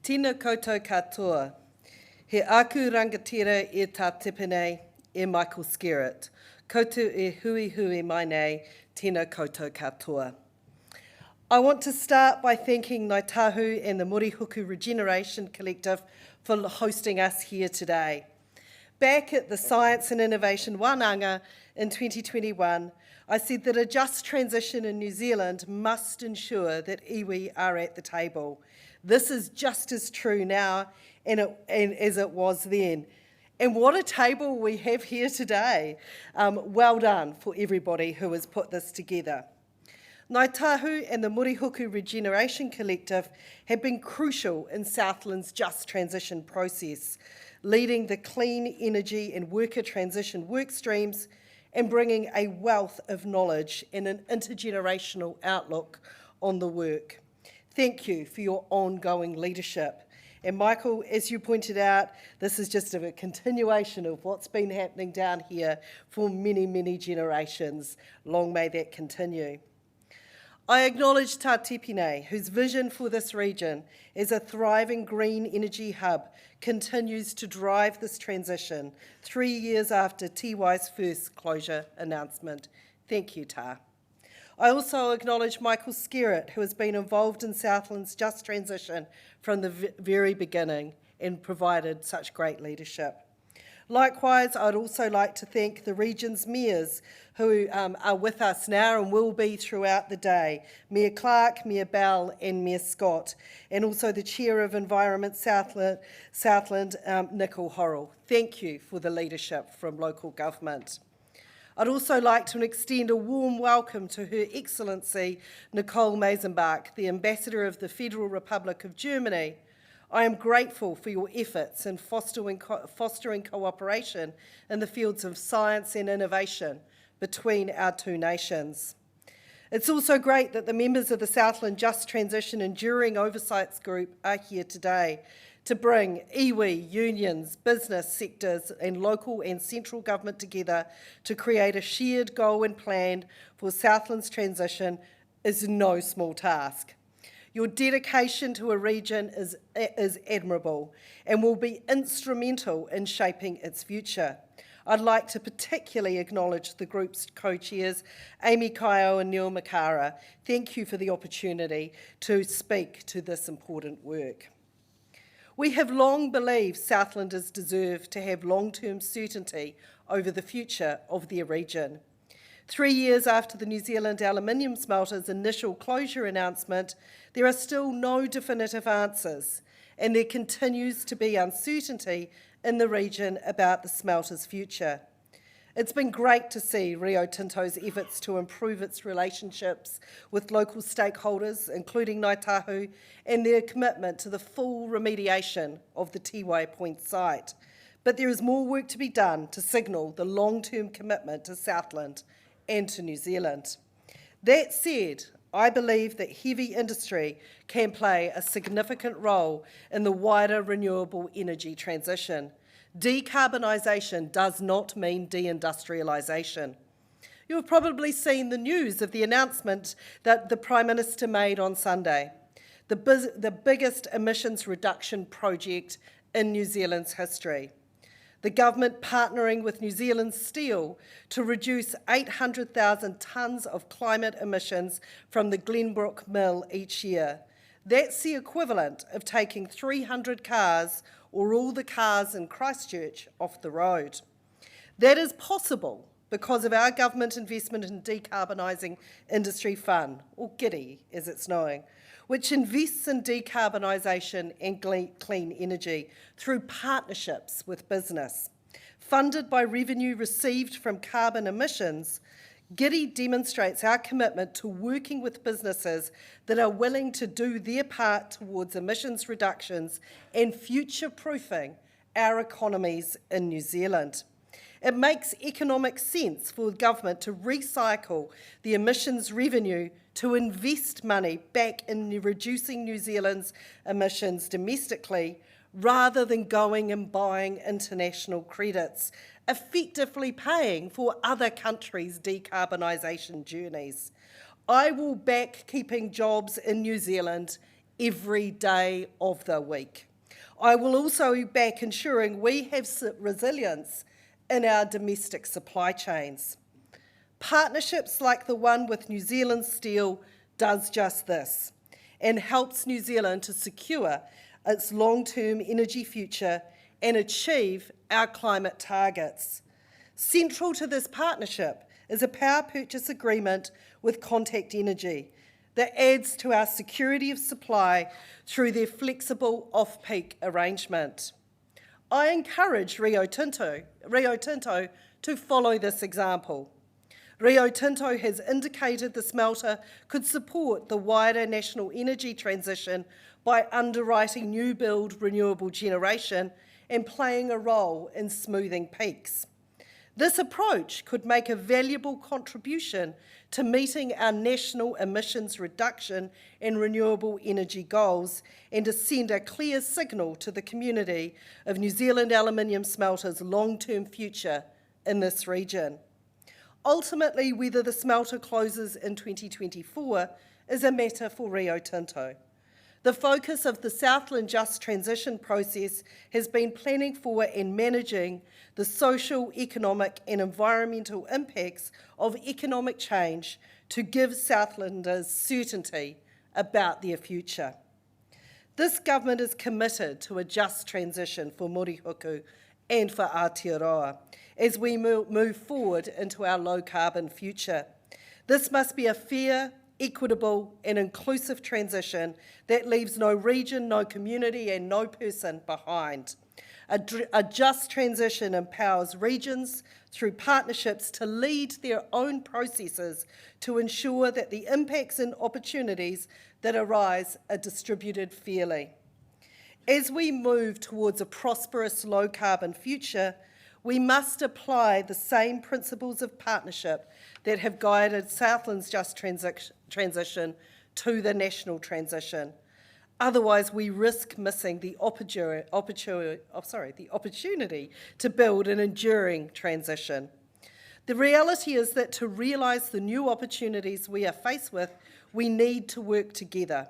Tina koutou katoa. He aku rangatira e tā tipene e Michael Skerritt. Koutou e hui hui mai nei, tina koutou katoa. I want to start by thanking Ngāi Tahu and the Murihuku Regeneration Collective for hosting us here today. Back at the Science and Innovation Wānanga in 2021, I said that a just transition in New Zealand must ensure that iwi are at the table. This is just as true now as it was then. And what a table we have here today. Well done for everybody who has put this together. Ngāi Tahu and the Murihuku Regeneration Collective have been crucial in Southland's just transition process, leading the clean energy and worker transition work streams and bringing a wealth of knowledge and an intergenerational outlook on the work. Thank you for your ongoing leadership. And Michael, as you pointed out, this is just a continuation of what's been happening down here for many, many generations. Long may that continue. I acknowledge Tā Tipene, whose vision for this region as a thriving green energy hub continues to drive this transition 3 years after Tiwai's first closure announcement. Thank you, Tā. I also acknowledge Michael Skerritt, who has been involved in Southland's just transition from the very beginning and provided such great leadership. Likewise, I'd also like to thank the region's mayors who are with us now and will be throughout the day. Mayor Clark, Mayor Bell and Mayor Scott, and also the Chair of Environment Southland, Nicole Horrell. Thank you for the leadership from local government. I'd also like to extend a warm welcome to Her Excellency Nicole Meisenbach, the Ambassador of the Federal Republic of Germany. I am grateful for your efforts in fostering cooperation in the fields of science and innovation between our two nations. It's also great that the members of the Southland Just Transition Enduring Oversights Group are here today to bring iwi, unions, business sectors and local and central government together to create a shared goal and plan for Southland's transition is no small task. Your dedication to a region is admirable and will be instrumental in shaping its future. I'd like to particularly acknowledge the group's co-chairs, Amy Kaio and Neil Makara. Thank you for the opportunity to speak to this important work. We have long believed Southlanders deserve to have long-term certainty over the future of their region. 3 years after the New Zealand aluminium smelter's initial closure announcement, there are still no definitive answers, and there continues to be uncertainty in the region about the smelter's future. It's been great to see Rio Tinto's efforts to improve its relationships with local stakeholders, including Ngāi Tahu, and their commitment to the full remediation of the Tiwai Point site. But there is more work to be done to signal the long-term commitment to Southland and to New Zealand. That said, I believe that heavy industry can play a significant role in the wider renewable energy transition. Decarbonisation does not mean deindustrialisation. You've probably seen the news of the announcement that the Prime Minister made on Sunday, the biggest emissions reduction project in New Zealand's history. The government partnering with New Zealand Steel to reduce 800,000 tonnes of climate emissions from the Glenbrook mill each year. That's the equivalent of taking 300 cars or all the cars in Christchurch off the road. That is possible because of our government investment in Decarbonising Industry Fund, or GIDI as it's known, which invests in decarbonisation and clean energy through partnerships with business. Funded by revenue received from carbon emissions, GIDI demonstrates our commitment to working with businesses that are willing to do their part towards emissions reductions and future-proofing our economies in New Zealand. It makes economic sense for the government to recycle the emissions revenue to invest money back in reducing New Zealand's emissions domestically rather than going and buying international credits, effectively paying for other countries' decarbonisation journeys. I will back keeping jobs in New Zealand every day of the week. I will also back ensuring we have resilience in our domestic supply chains. Partnerships like the one with New Zealand Steel does just this and helps New Zealand to secure its long-term energy future and achieve our climate targets. Central to this partnership is a power purchase agreement with Contact Energy that adds to our security of supply through their flexible off-peak arrangement. I encourage Rio Tinto to follow this example. Rio Tinto has indicated the smelter could support the wider national energy transition by underwriting new build renewable generation and playing a role in smoothing peaks. This approach could make a valuable contribution to meeting our national emissions reduction and renewable energy goals and to send a clear signal to the community of New Zealand aluminium smelters' long-term future in this region. Ultimately, whether the smelter closes in 2024 is a matter for Rio Tinto. The focus of the Southland Just Transition process has been planning for and managing the social, economic and environmental impacts of economic change to give Southlanders certainty about their future. This government is committed to a just transition for Murihuku and for Aotearoa as we move forward into our low-carbon future. This must be a fair, equitable and inclusive transition that leaves no region, no community and no person behind. A just transition empowers regions through partnerships to lead their own processes to ensure that the impacts and opportunities that arise are distributed fairly. As we move towards a prosperous low-carbon future, we must apply the same principles of partnership that have guided Southland's just transition to the national transition. Otherwise, we risk missing the opportunity to build an enduring transition. The reality is that to realise the new opportunities we are faced with, we need to work together.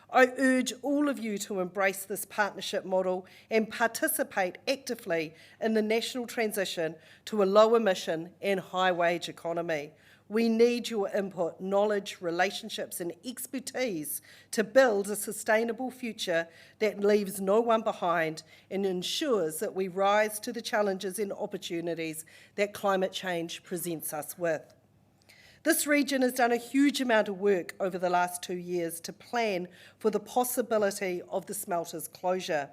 I urge all of you to embrace this partnership model and participate actively in the national transition to a low-emission and high-wage economy. We need your input, knowledge, relationships and expertise to build a sustainable future that leaves no one behind and ensures that we rise to the challenges and opportunities that climate change presents us with. This region has done a huge amount of work over the last 2 years to plan for the possibility of the smelter's closure.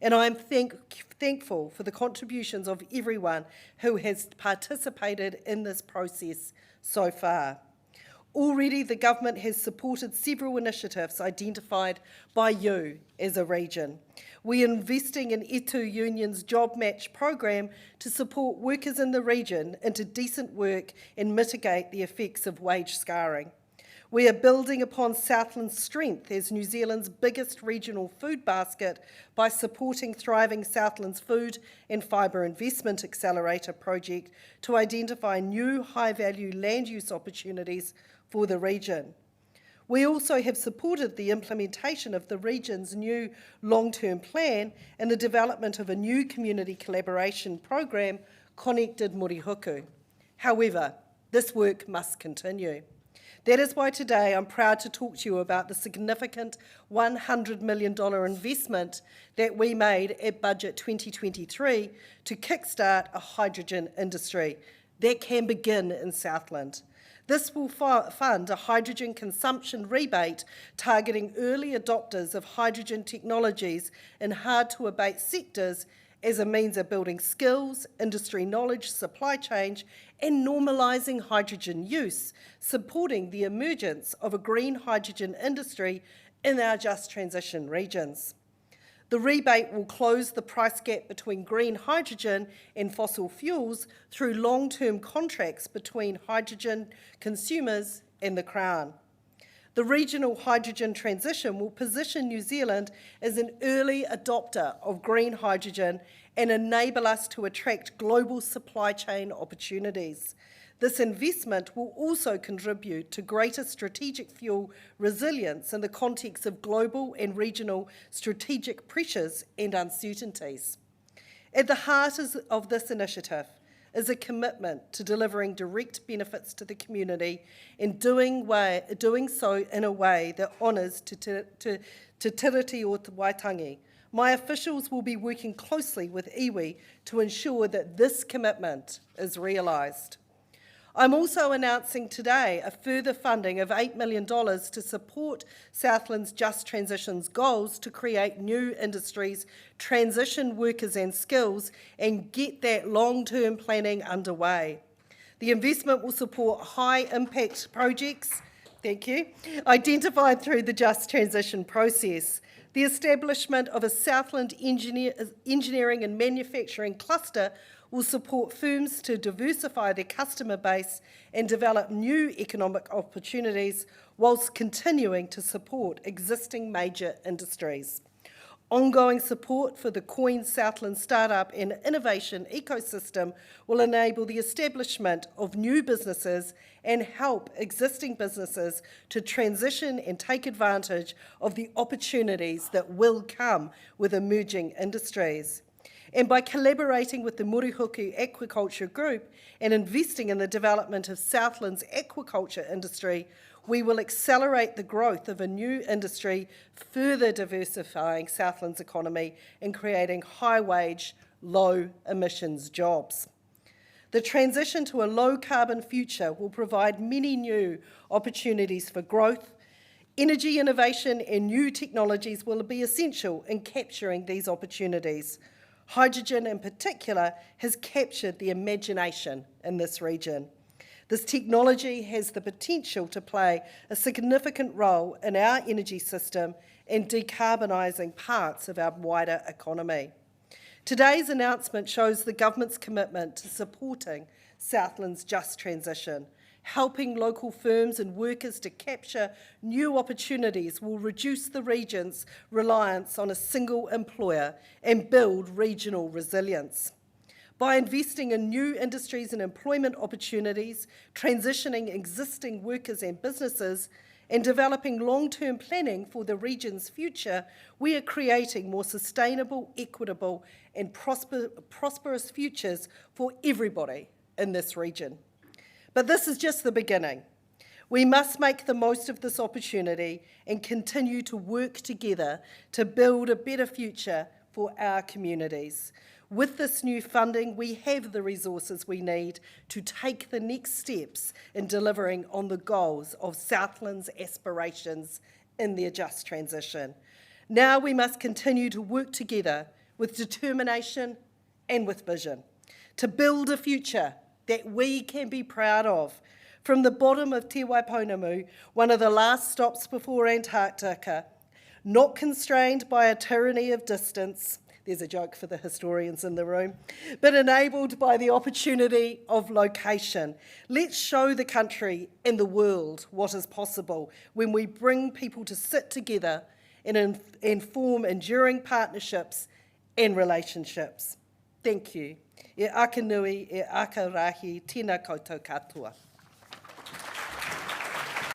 And I am thankful for the contributions of everyone who has participated in this process so far. Already the government has supported several initiatives identified by you as a region. We are investing in Etu Union's Job Match program to support workers in the region into decent work and mitigate the effects of wage scarring. We are building upon Southland's strength as New Zealand's biggest regional food basket by supporting Thriving Southland's Food and Fibre Investment Accelerator project to identify new high-value land use opportunities for the region. We also have supported the implementation of the region's new long-term plan and the development of a new community collaboration program, Connected Murihuku. However, this work must continue. That is why today I'm proud to talk to you about the significant $100 million investment that we at Budget 2023 to kickstart a hydrogen industry that can begin in Southland. This will fund a hydrogen consumption rebate targeting early adopters of hydrogen technologies in hard-to-abate sectors as a means of building skills, industry knowledge, supply chain, and normalising hydrogen use, supporting the emergence of a green hydrogen industry in our just transition regions. The rebate will close the price gap between green hydrogen and fossil fuels through long-term contracts between hydrogen consumers and the Crown. The regional hydrogen transition will position New Zealand as an early adopter of green hydrogen and enable us to attract global supply chain opportunities. This investment will also contribute to greater strategic fuel resilience in the context of global and regional strategic pressures and uncertainties. At the heart of this initiative is a commitment to delivering direct benefits to the community and doing so in a way that honours Te Tiriti o Te Waitangi. My officials will be working closely with iwi to ensure that this commitment is realised. I'm also announcing today a further funding of $8 million to support Southland's Just Transition's goals to create new industries, transition workers and skills, and get that long-term planning underway. The investment will support high-impact projects, identified through the Just Transition process. The establishment of a Southland engineering and manufacturing cluster will support firms to diversify their customer base and develop new economic opportunities whilst continuing to support existing major industries. Ongoing support for the Coin Southland startup and innovation ecosystem will enable the establishment of new businesses and help existing businesses to transition and take advantage of the opportunities that will come with emerging industries. And by collaborating with the Murihuku Aquaculture Group and investing in the development of Southland's aquaculture industry, we will accelerate the growth of a new industry, further diversifying Southland's economy and creating high-wage, low-emissions jobs. The transition to a low-carbon future will provide many new opportunities for growth. Energy innovation and new technologies will be essential in capturing these opportunities. Hydrogen in particular has captured the imagination in this region. This technology has the potential to play a significant role in our energy system and decarbonising parts of our wider economy. Today's announcement shows the government's commitment to supporting Southland's just transition. Helping local firms and workers to capture new opportunities will reduce the region's reliance on a single employer and build regional resilience. By investing in new industries and employment opportunities, transitioning existing workers and businesses, and developing long-term planning for the region's future, we are creating more sustainable, equitable, and prosperous futures for everybody in this region. But this is just the beginning. We must make the most of this opportunity and continue to work together to build a better future for our communities. With this new funding, we have the resources we need to take the next steps in delivering on the goals of Southland's aspirations in their just transition. Now we must continue to work together with determination and with vision to build a future that we can be proud of. From the bottom of Te Waiponamu, one of the last stops before Antarctica, not constrained by a tyranny of distance, there's a joke for the historians in the room, but enabled by the opportunity of location. Let's show the country and the world what is possible when we bring people to sit together and form enduring partnerships and relationships. Thank you. E aka nui, e aka rahi, tēnā koutou katoa.